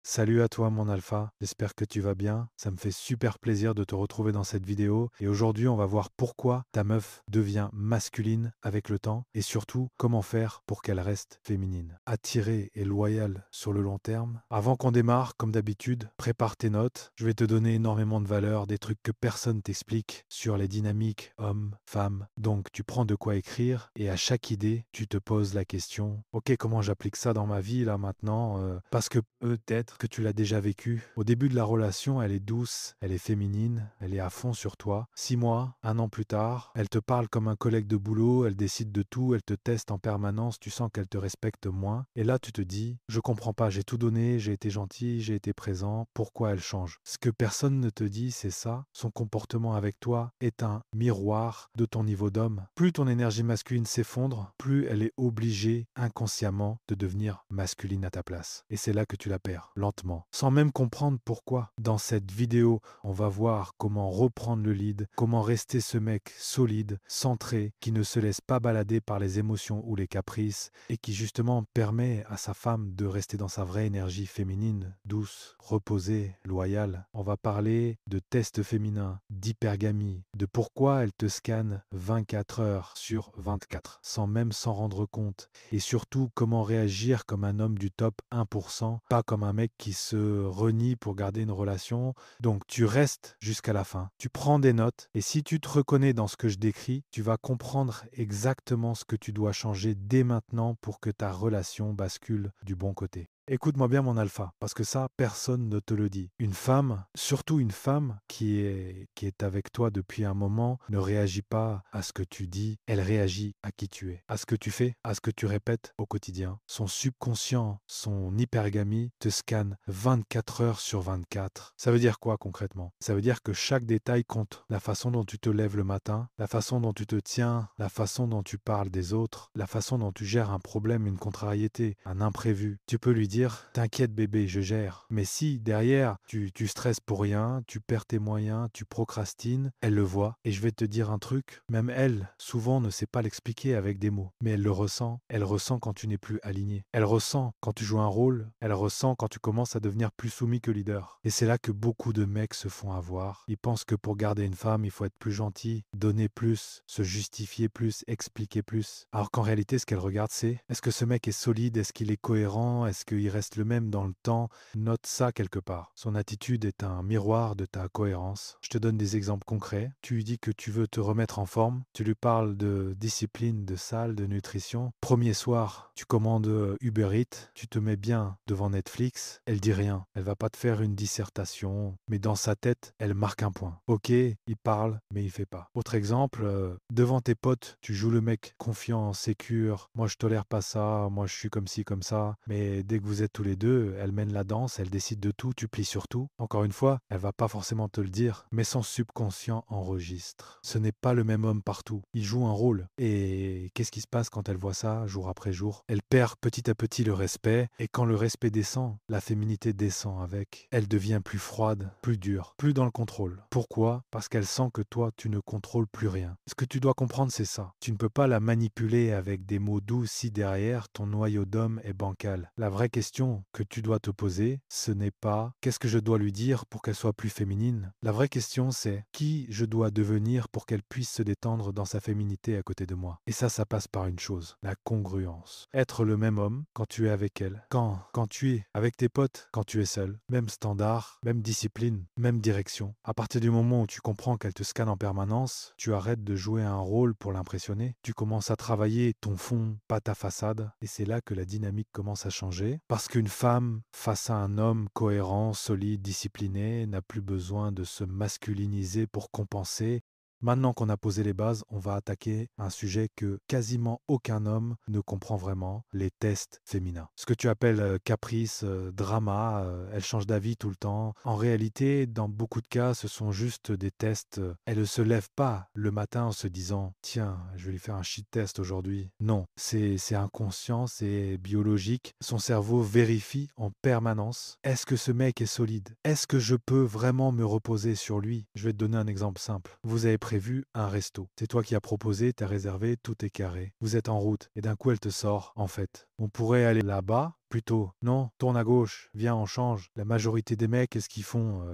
Salut à toi mon alpha, j'espère que tu vas bien. Ça me fait super plaisir de te retrouver dans cette vidéo et aujourd'hui on va voir pourquoi ta meuf devient masculine avec le temps et surtout comment faire pour qu'elle reste féminine. Attirée et loyale sur le long terme. Avant qu'on démarre, comme d'habitude, prépare tes notes. Je vais te donner énormément de valeur, des trucs que personne t'explique sur les dynamiques hommes-femmes. Donc tu prends de quoi écrire et à chaque idée, tu te poses la question, ok, comment j'applique ça dans ma vie là maintenant parce que peut-être que tu l'as déjà vécu. Au début de la relation, elle est douce, elle est féminine, elle est à fond sur toi. 6 mois, un an plus tard, elle te parle comme un collègue de boulot, elle décide de tout, elle te teste en permanence, tu sens qu'elle te respecte moins. Et là, tu te dis, je comprends pas, j'ai tout donné, j'ai été gentil, j'ai été présent, pourquoi elle change? Ce que personne ne te dit, c'est ça. Son comportement avec toi est un miroir de ton niveau d'homme. Plus ton énergie masculine s'effondre, plus elle est obligée inconsciemment de devenir masculine à ta place. Et c'est là que tu la perds, lentement, sans même comprendre pourquoi. Dans cette vidéo, on va voir comment reprendre le lead, comment rester ce mec solide, centré, qui ne se laisse pas balader par les émotions ou les caprices, et qui justement permet à sa femme de rester dans sa vraie énergie féminine, douce, reposée, loyale. On va parler de tests féminins, d'hypergamie, de pourquoi elle te scanne 24 heures sur 24, sans même s'en rendre compte, et surtout comment réagir comme un homme du top 1%, pas comme un mec qui se renie pour garder une relation. Donc tu restes jusqu'à la fin, tu prends des notes et si tu te reconnais dans ce que je décris, tu vas comprendre exactement ce que tu dois changer dès maintenant pour que ta relation bascule du bon côté. Écoute-moi bien mon alpha, parce que ça, personne ne te le dit. Une femme, surtout une femme qui est avec toi depuis un moment, ne réagit pas à ce que tu dis, elle réagit à qui tu es, à ce que tu fais, à ce que tu répètes au quotidien. Son subconscient, son hypergamie te scanne 24 heures sur 24. Ça veut dire quoi concrètement? Ça veut dire que chaque détail compte. La façon dont tu te lèves le matin, la façon dont tu te tiens, la façon dont tu parles des autres, la façon dont tu gères un problème, une contrariété, un imprévu. Tu peux lui dire, t'inquiète bébé, je gère. Mais si derrière, tu stresses pour rien, tu perds tes moyens, tu procrastines, elle le voit. Et je vais te dire un truc, même elle, souvent ne sait pas l'expliquer avec des mots. Mais elle le ressent. Elle ressent quand tu n'es plus aligné. Elle ressent quand tu joues un rôle. Elle ressent quand tu commences à devenir plus soumis que leader. Et c'est là que beaucoup de mecs se font avoir. Ils pensent que pour garder une femme, il faut être plus gentil, donner plus, se justifier plus, expliquer plus. Alors qu'en réalité, ce qu'elle regarde, c'est est-ce que ce mec est solide, est-ce qu'il est cohérent, est-ce qu'il reste le même dans le temps? Note ça quelque part. Son attitude est un miroir de ta cohérence. Je te donne des exemples concrets. Tu lui dis que tu veux te remettre en forme. Tu lui parles de discipline, de salle, de nutrition. Premier soir, tu commandes Uber Eats. Tu te mets bien devant Netflix. Elle dit rien. Elle va pas te faire une dissertation. Mais dans sa tête, elle marque un point. Ok, il parle, mais il fait pas. Autre exemple, devant tes potes, tu joues le mec confiant, sécure. Moi, je tolère pas ça. Moi, je suis comme ci, comme ça. Mais dès que vous êtes tous les deux, elle mène la danse, elle décide de tout, tu plies sur tout. Encore une fois, elle va pas forcément te le dire, mais son subconscient enregistre. Ce n'est pas le même homme partout. Il joue un rôle. Et qu'est-ce qui se passe quand elle voit ça, jour après jour? Elle perd petit à petit le respect, et quand le respect descend, la féminité descend avec. Elle devient plus froide, plus dure, plus dans le contrôle. Pourquoi? Parce qu'elle sent que toi, tu ne contrôles plus rien. Ce que tu dois comprendre, c'est ça. Tu ne peux pas la manipuler avec des mots doux si derrière, ton noyau d'homme est bancal. La vraie question que tu dois te poser, ce n'est pas qu'est-ce que je dois lui dire pour qu'elle soit plus féminine. La vraie question, c'est qui je dois devenir pour qu'elle puisse se détendre dans sa féminité à côté de moi. Et ça passe par une chose, la congruence. Être le même homme quand tu es avec elle, quand tu es avec tes potes, quand tu es seul. Même standard, même discipline, même direction. À partir du moment où tu comprends qu'elle te scanne en permanence, tu arrêtes de jouer un rôle pour l'impressionner. Tu commences à travailler ton fond, pas ta façade. Et c'est là que la dynamique commence à changer. Parce qu'une femme, face à un homme cohérent, solide, discipliné, n'a plus besoin de se masculiniser pour compenser. Maintenant qu'on a posé les bases, on va attaquer un sujet que quasiment aucun homme ne comprend vraiment, les tests féminins. Ce que tu appelles caprice, drama, elle change d'avis tout le temps. En réalité, dans beaucoup de cas, ce sont juste des tests. Elle ne se lève pas le matin en se disant «Tiens, je vais lui faire un shit test aujourd'hui». Non, c'est inconscient, c'est biologique. Son cerveau vérifie en permanence. Est-ce que ce mec est solide? Est-ce que je peux vraiment me reposer sur lui? Je vais te donner un exemple simple. Vous avez prévu un resto. C'est toi qui as proposé, t'as réservé, tout est carré. Vous êtes en route et d'un coup elle te sort. En fait, on pourrait aller là-bas Plutôt, non, tourne à gauche, viens, on change. La majorité des mecs, qu'est-ce qu'ils font?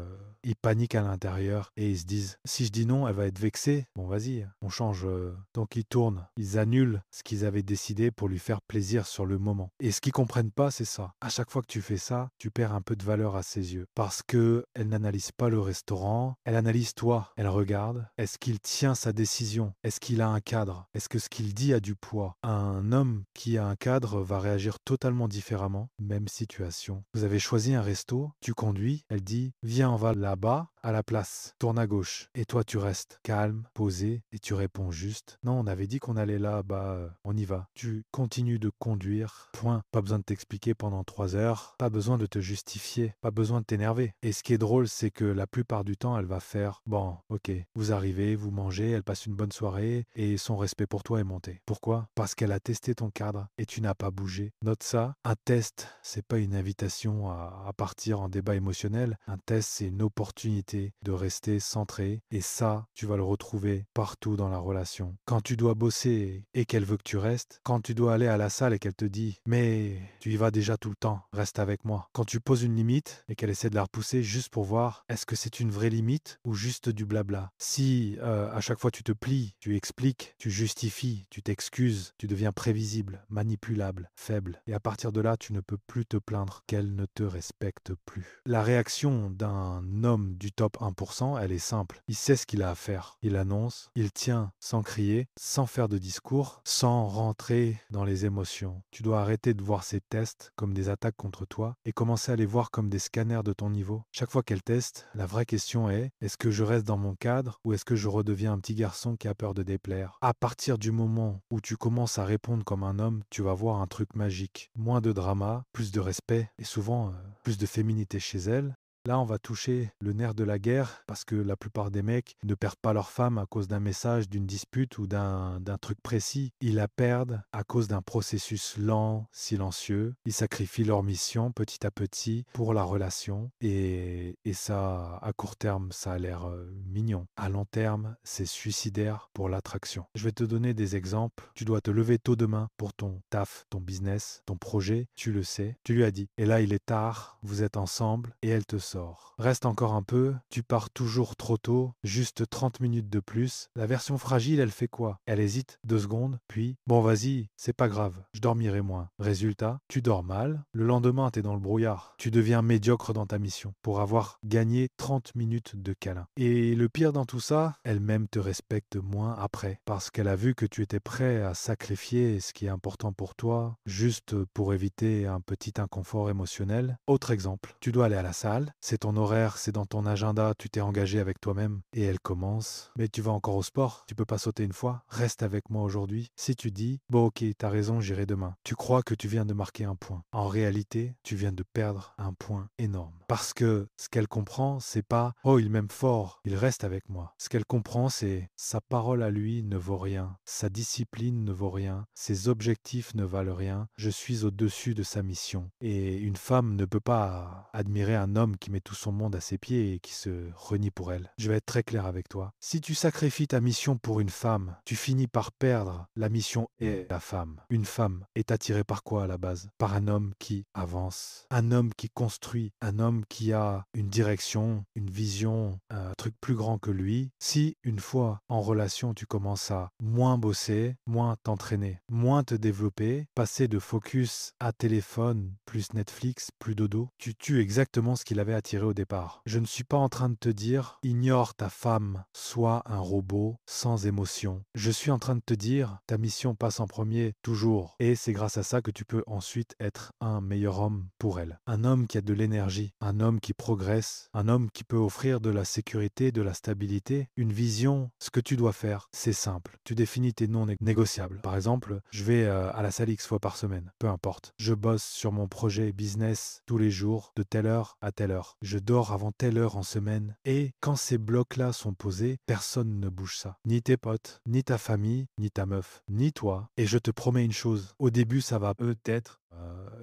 Ils paniquent à l'intérieur et ils se disent, si je dis non, elle va être vexée. Bon, vas-y, on change. Donc ils tournent, ils annulent ce qu'ils avaient décidé pour lui faire plaisir sur le moment. Et ce qu'ils comprennent pas, c'est ça. À chaque fois que tu fais ça, tu perds un peu de valeur à ses yeux. Parce que elle n'analyse pas le restaurant, elle analyse toi. Elle regarde, est-ce qu'il tient sa décision? Est-ce qu'il a un cadre? Est-ce que ce qu'il dit a du poids? Un homme qui a un cadre va réagir totalement différemment, même situation. Vous avez choisi un resto, tu conduis, elle dit, viens, on va là-bas, à la place, tourne à gauche. Et toi, tu restes calme, posé, et tu réponds juste, non, on avait dit qu'on allait là, bah, on y va. Tu continues de conduire, point. Pas besoin de t'expliquer pendant 3 heures, pas besoin de te justifier, pas besoin de t'énerver. Et ce qui est drôle, c'est que la plupart du temps, elle va faire, bon, ok, vous arrivez, vous mangez, elle passe une bonne soirée, et son respect pour toi est monté. Pourquoi? Parce qu'elle a testé ton cadre, et tu n'as pas bougé. Note ça, un test, c'est pas une invitation à partir en débat émotionnel. Un test, c'est une opportunité de rester centré. Et ça, tu vas le retrouver partout dans la relation. Quand tu dois bosser et qu'elle veut que tu restes, quand tu dois aller à la salle et qu'elle te dit mais tu y vas déjà tout le temps, reste avec moi. Quand tu poses une limite et qu'elle essaie de la repousser juste pour voir est-ce que c'est une vraie limite ou juste du blabla. Si à chaque fois tu te plies, tu expliques, tu justifies, tu t'excuses, tu deviens prévisible, manipulable, faible. Et à partir de là, tu ne peux plus te plaindre qu'elle ne te respecte plus. La réaction d'un homme du top 1%, elle est simple. Il sait ce qu'il a à faire. Il annonce, il tient sans crier, sans faire de discours, sans rentrer dans les émotions. Tu dois arrêter de voir ces tests comme des attaques contre toi et commencer à les voir comme des scanners de ton niveau. Chaque fois qu'elle teste, la vraie question est-ce que je reste dans mon cadre ou est-ce que je redeviens un petit garçon qui a peur de déplaire? À partir du moment où tu commences à répondre comme un homme, tu vas voir un truc magique. Moins de drama, plus de respect et souvent plus de féminité chez elle. Là, on va toucher le nerf de la guerre parce que la plupart des mecs ne perdent pas leur femme à cause d'un message, d'une dispute ou d'un truc précis. Ils la perdent à cause d'un processus lent, silencieux. Ils sacrifient leur mission petit à petit pour la relation et ça, à court terme, ça a l'air mignon. À long terme, c'est suicidaire pour l'attraction. Je vais te donner des exemples. Tu dois te lever tôt demain pour ton taf, ton business, ton projet. Tu le sais. Tu lui as dit. Et là, il est tard. Vous êtes ensemble et elle te sort. Reste encore un peu, tu pars toujours trop tôt, juste 30 minutes de plus. La version fragile, elle fait quoi? Elle hésite 2 secondes, puis bon vas-y, c'est pas grave, je dormirai moins. Résultat, tu dors mal, le lendemain t'es dans le brouillard. Tu deviens médiocre dans ta mission pour avoir gagné 30 minutes de câlin. Et le pire dans tout ça, elle-même te respecte moins après, parce qu'elle a vu que tu étais prêt à sacrifier ce qui est important pour toi, juste pour éviter un petit inconfort émotionnel. Autre exemple, tu dois aller à la salle, c'est ton horaire, c'est dans ton agenda, tu t'es engagé avec toi-même et elle commence. Mais tu vas encore au sport, tu peux pas sauter une fois, reste avec moi aujourd'hui. Si tu dis, bon ok, t'as raison, j'irai demain. Tu crois que tu viens de marquer un point. En réalité, tu viens de perdre un point énorme. Parce que ce qu'elle comprend, c'est pas, oh il m'aime fort, il reste avec moi. Ce qu'elle comprend, c'est sa parole à lui ne vaut rien, sa discipline ne vaut rien, ses objectifs ne valent rien, je suis au-dessus de sa mission. Et une femme ne peut pas admirer un homme qui met tout son monde à ses pieds et qui se renie pour elle. Je vais être très clair avec toi. Si tu sacrifies ta mission pour une femme, tu finis par perdre la mission et la femme. Une femme est attirée par quoi à la base? Par un homme qui avance, un homme qui construit, un homme qui a une direction, une vision, un truc plus grand que lui. Si une fois en relation tu commences à moins bosser, moins t'entraîner, moins te développer, passer de focus à téléphone, plus Netflix, plus dodo, tu tues exactement ce qu'il avait attiré au départ. Je ne suis pas en train de te dire ignore ta femme, sois un robot sans émotion. Je suis en train de te dire ta mission passe en premier toujours et c'est grâce à ça que tu peux ensuite être un meilleur homme pour elle. Un homme qui a de l'énergie, un homme qui progresse, un homme qui peut offrir de la sécurité, de la stabilité, une vision. Ce que tu dois faire, c'est simple. Tu définis tes non négociables. Par exemple, je vais à la salle X fois par semaine, peu importe. Je bosse sur mon projet business tous les jours de telle heure à telle heure. Je dors avant telle heure en semaine. Et quand ces blocs-là sont posés, personne ne bouge ça. Ni tes potes, ni ta famille, ni ta meuf, ni toi. Et je te promets une chose. Au début, ça va peut-être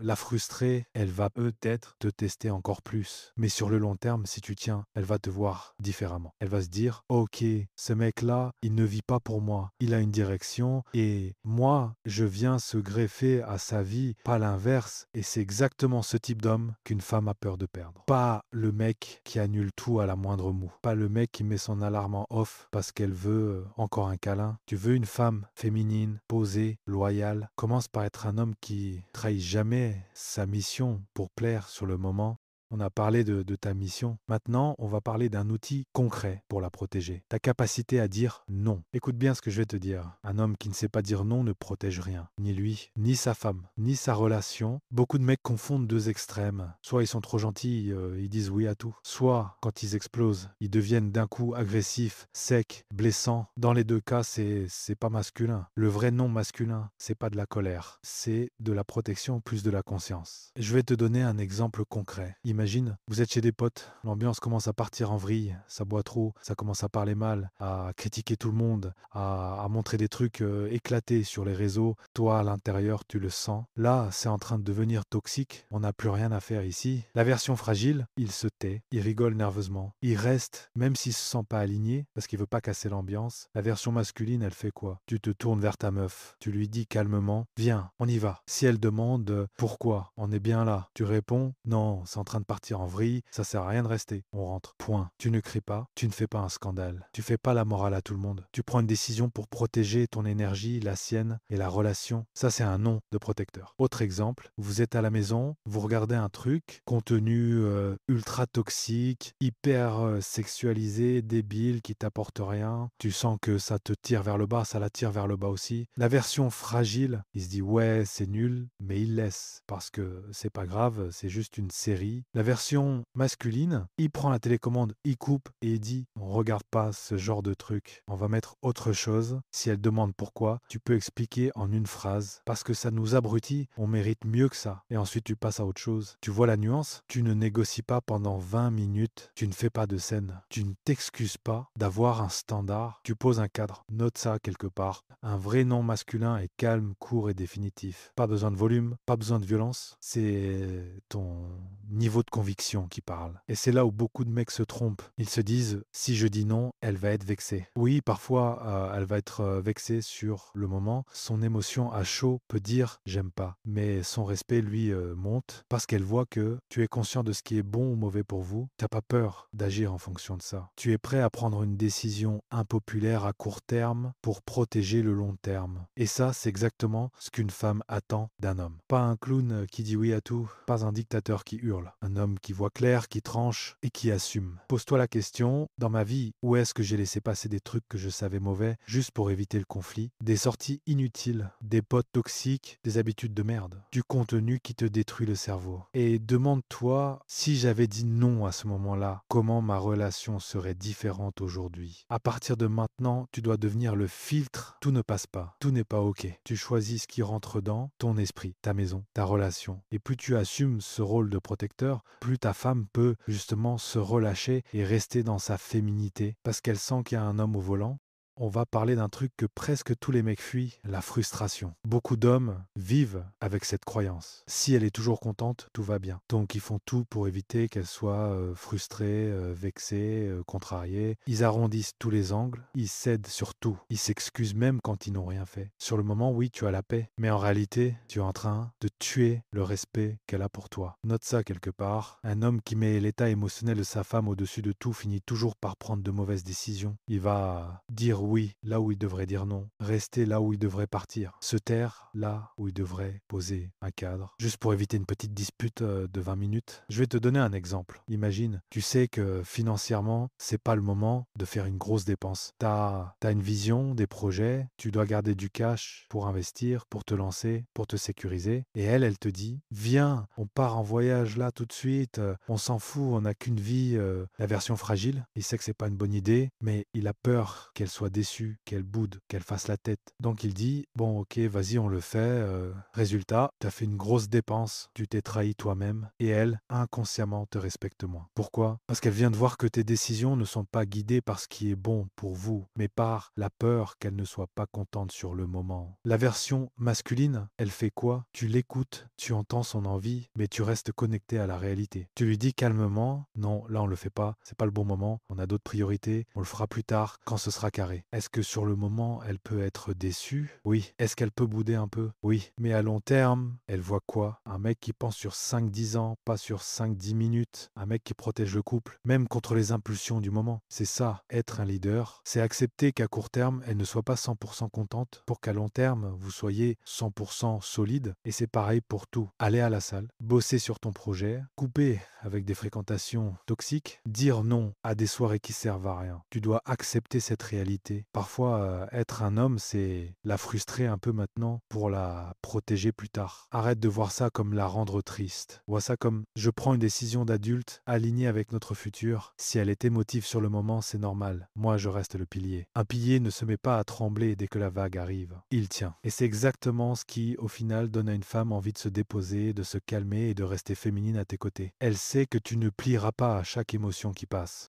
la frustrée, elle va peut-être te tester encore plus. Mais sur le long terme, si tu tiens, elle va te voir différemment. Elle va se dire, ok, ce mec-là, il ne vit pas pour moi. Il a une direction et moi, je viens se greffer à sa vie, pas l'inverse. Et c'est exactement ce type d'homme qu'une femme a peur de perdre. Pas le mec qui annule tout à la moindre moue. Pas le mec qui met son alarme en off parce qu'elle veut encore un câlin. Tu veux une femme féminine, posée, loyale. Commence par être un homme qui trahit jamais sa mission pour plaire sur le moment. On a parlé de ta mission. Maintenant, on va parler d'un outil concret pour la protéger. Ta capacité à dire non. Écoute bien ce que je vais te dire. Un homme qui ne sait pas dire non ne protège rien. Ni lui, ni sa femme, ni sa relation. Beaucoup de mecs confondent deux extrêmes. Soit ils sont trop gentils, ils disent oui à tout. Soit, quand ils explosent, ils deviennent d'un coup agressifs, secs, blessants. Dans les deux cas, c'est pas masculin. Le vrai non masculin, c'est pas de la colère. C'est de la protection plus de la conscience. Je vais te donner un exemple concret. Imagine, vous êtes chez des potes, l'ambiance commence à partir en vrille, ça boit trop, ça commence à parler mal, à critiquer tout le monde, à montrer des trucs éclatés sur les réseaux. Toi, à l'intérieur, tu le sens. Là, c'est en train de devenir toxique, on n'a plus rien à faire ici. La version fragile, il se tait, il rigole nerveusement. Il reste, même s'il se sent pas aligné, parce qu'il veut pas casser l'ambiance. La version masculine, elle fait quoi? Tu te tournes vers ta meuf, tu lui dis calmement, viens, on y va. Si elle demande pourquoi, on est bien là. Tu réponds, non, c'est en train de partir en vrille, ça sert à rien de rester. On rentre. Point. Tu ne cries pas, tu ne fais pas un scandale. Tu fais pas la morale à tout le monde. Tu prends une décision pour protéger ton énergie, la sienne et la relation. Ça, c'est un non de protecteur. Autre exemple, vous êtes à la maison, vous regardez un truc, contenu ultra toxique, hyper sexualisé, débile, qui t'apporte rien. Tu sens que ça te tire vers le bas, ça la tire vers le bas aussi. La version fragile, il se dit ouais, c'est nul, mais il laisse parce que c'est pas grave, c'est juste une série. La version masculine, il prend la télécommande, il coupe et il dit on regarde pas ce genre de truc, on va mettre autre chose. Si elle demande pourquoi, tu peux expliquer en une phrase parce que ça nous abrutit, on mérite mieux que ça. Et ensuite tu passes à autre chose. Tu vois la nuance? Tu ne négocies pas pendant 20 minutes, tu ne fais pas de scène, tu ne t'excuses pas d'avoir un standard, tu poses un cadre. Note ça quelque part. Un vrai nom masculin est calme, court et définitif. Pas besoin de volume, pas besoin de violence, c'est ton niveau de conviction qui parle. Et c'est là où beaucoup de mecs se trompent. Ils se disent, si je dis non, elle va être vexée. Oui, parfois, elle va être vexée sur le moment. Son émotion à chaud peut dire, j'aime pas. Mais son respect, lui, monte parce qu'elle voit que tu es conscient de ce qui est bon ou mauvais pour vous. T'as pas peur d'agir en fonction de ça. Tu es prêt à prendre une décision impopulaire à court terme pour protéger le long terme. Et ça, c'est exactement ce qu'une femme attend d'un homme. Pas un clown qui dit oui à tout, pas un dictateur qui hurle. Un homme qui voit clair, qui tranche et qui assume. Pose-toi la question, dans ma vie, où est-ce que j'ai laissé passer des trucs que je savais mauvais juste pour éviter le conflit? Des sorties inutiles, des potes toxiques, des habitudes de merde, du contenu qui te détruit le cerveau. Et demande-toi, si j'avais dit non à ce moment-là, comment ma relation serait différente aujourd'hui? À partir de maintenant, tu dois devenir le filtre. Tout ne passe pas, tout n'est pas ok. Tu choisis ce qui rentre dans ton esprit, ta maison, ta relation. Et plus tu assumes ce rôle de protecteur, plus ta femme peut justement se relâcher et rester dans sa féminité parce qu'elle sent qu'il y a un homme au volant. On va parler d'un truc que presque tous les mecs fuient, la frustration. Beaucoup d'hommes vivent avec cette croyance. Si elle est toujours contente, tout va bien. Donc ils font tout pour éviter qu'elle soit frustrée, vexée, contrariée. Ils arrondissent tous les angles, ils cèdent sur tout. Ils s'excusent même quand ils n'ont rien fait. Sur le moment, oui, tu as la paix, mais en réalité, tu es en train de tuer le respect qu'elle a pour toi. Note ça quelque part. Un homme qui met l'état émotionnel de sa femme au-dessus de tout finit toujours par prendre de mauvaises décisions. Il va dire oui là où il devrait dire non, rester là où il devrait partir, se taire là où il devrait poser un cadre, juste pour éviter une petite dispute de 20 minutes. Je vais te donner un exemple. Imagine, tu sais que financièrement, c'est pas le moment de faire une grosse dépense. T'as une vision, des projets, tu dois garder du cash pour investir, pour te lancer, pour te sécuriser. Et elle te dit, viens, on part en voyage là tout de suite, on s'en fout, on n'a qu'une vie. La version fragile, il sait que c'est pas une bonne idée, mais il a peur qu'elle soit déçue, qu'elle boude, qu'elle fasse la tête. Donc il dit, bon ok, vas-y, on le fait. Résultat, tu as fait une grosse dépense, tu t'es trahi toi-même, et elle, inconsciemment, te respecte moins. Pourquoi? Parce qu'elle vient de voir que tes décisions ne sont pas guidées par ce qui est bon pour vous, mais par la peur qu'elle ne soit pas contente sur le moment. La version masculine, elle fait quoi? Tu l'écoutes, tu entends son envie, mais tu restes connecté à la réalité. Tu lui dis calmement, non, là on le fait pas, c'est pas le bon moment, on a d'autres priorités, on le fera plus tard, quand ce sera carré. Est-ce que sur le moment, elle peut être déçue? Oui. Est-ce qu'elle peut bouder un peu? Oui. Mais à long terme, elle voit quoi? Un mec qui pense sur 5-10 ans, pas sur 5-10 minutes. Un mec qui protège le couple, même contre les impulsions du moment. C'est ça, être un leader. C'est accepter qu'à court terme, elle ne soit pas 100% contente pour qu'à long terme, vous soyez 100% solide. Et c'est pareil pour tout. Aller à la salle, bosser sur ton projet, couper avec des fréquentations toxiques, dire non à des soirées qui servent à rien. Tu dois accepter cette réalité. Parfois, être un homme, c'est la frustrer un peu maintenant pour la protéger plus tard. Arrête de voir ça comme la rendre triste. Vois ça comme je prends une décision d'adulte alignée avec notre futur. Si elle est émotive sur le moment, c'est normal. Moi, je reste le pilier. Un pilier ne se met pas à trembler dès que la vague arrive. Il tient. Et c'est exactement ce qui, au final, donne à une femme envie de se déposer, de se calmer et de rester féminine à tes côtés. Elle sait que tu ne plieras pas à chaque émotion qui passe.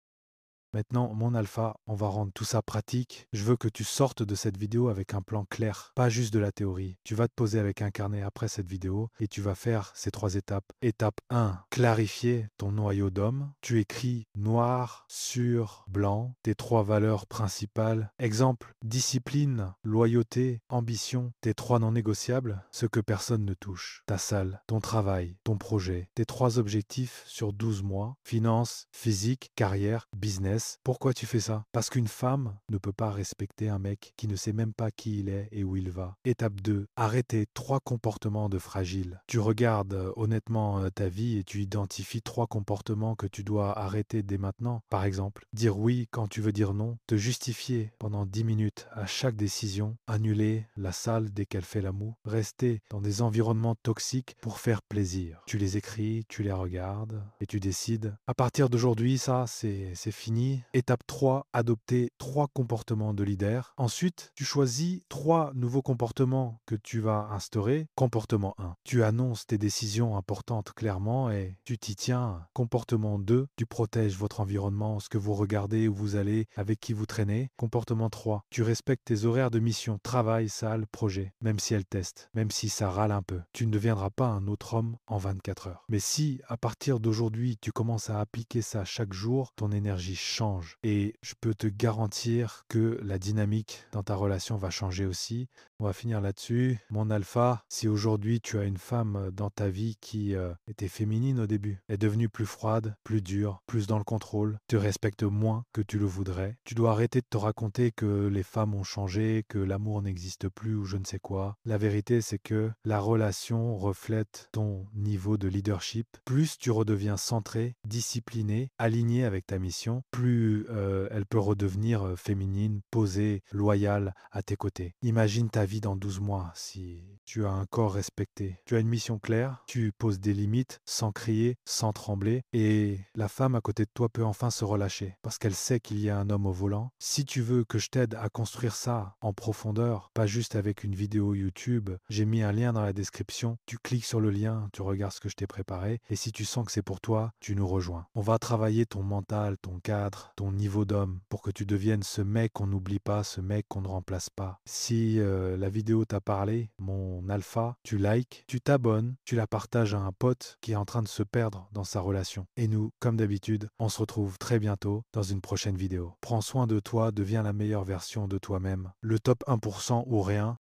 Maintenant, mon alpha, on va rendre tout ça pratique. Je veux que tu sortes de cette vidéo avec un plan clair, pas juste de la théorie. Tu vas te poser avec un carnet après cette vidéo et tu vas faire ces 3 étapes. Étape 1, clarifier ton noyau d'homme. Tu écris noir sur blanc tes 3 valeurs principales. Exemple, discipline, loyauté, ambition, tes 3 non négociables, ce que personne ne touche. Ta salle, ton travail, ton projet, tes 3 objectifs sur 12 mois, finances, physique, carrière, business. Pourquoi tu fais ça? Parce qu'une femme ne peut pas respecter un mec qui ne sait même pas qui il est et où il va. Étape 2, arrêter 3 comportements de fragile. Tu regardes honnêtement ta vie et tu identifies 3 comportements que tu dois arrêter dès maintenant. Par exemple, dire oui quand tu veux dire non, te justifier pendant 10 minutes à chaque décision, annuler la salle dès qu'elle fait la moue, rester dans des environnements toxiques pour faire plaisir. Tu les écris, tu les regardes et tu décides. À partir d'aujourd'hui, ça, c'est fini. Étape 3, adopter 3 comportements de leader. Ensuite, tu choisis 3 nouveaux comportements que tu vas instaurer. Comportement 1, tu annonces tes décisions importantes clairement et tu t'y tiens. Comportement 2, tu protèges votre environnement, ce que vous regardez, où vous allez, avec qui vous traînez. Comportement 3, tu respectes tes horaires de mission, travail, salle, projet, même si elle teste, même si ça râle un peu. Tu ne deviendras pas un autre homme en 24 heures. Mais si, à partir d'aujourd'hui, tu commences à appliquer ça chaque jour, ton énergie change. Et je peux te garantir que la dynamique dans ta relation va changer aussi. On va finir là-dessus. Mon alpha, si aujourd'hui tu as une femme dans ta vie qui était féminine au début, est devenue plus froide, plus dure, plus dans le contrôle, te respecte moins que tu le voudrais, tu dois arrêter de te raconter que les femmes ont changé, que l'amour n'existe plus ou je ne sais quoi. La vérité, c'est que la relation reflète ton niveau de leadership. Plus tu redeviens centré, discipliné, aligné avec ta mission, plus elle peut redevenir féminine, posée, loyale à tes côtés. Imagine ta vie dans 12 mois si tu as un corps respecté. Tu as une mission claire, tu poses des limites sans crier, sans trembler et la femme à côté de toi peut enfin se relâcher parce qu'elle sait qu'il y a un homme au volant. Si tu veux que je t'aide à construire ça en profondeur, pas juste avec une vidéo YouTube, j'ai mis un lien dans la description. Tu cliques sur le lien, tu regardes ce que je t'ai préparé et si tu sens que c'est pour toi, tu nous rejoins. On va travailler ton mental, ton cadre, ton niveau d'homme pour que tu deviennes ce mec qu'on n'oublie pas, ce mec qu'on ne remplace pas. Si la vidéo t'a parlé, mon alpha, tu likes, tu t'abonnes, tu la partages à un pote qui est en train de se perdre dans sa relation. Et nous, comme d'habitude, on se retrouve très bientôt dans une prochaine vidéo. Prends soin de toi, deviens la meilleure version de toi-même. Le top 1% ou rien,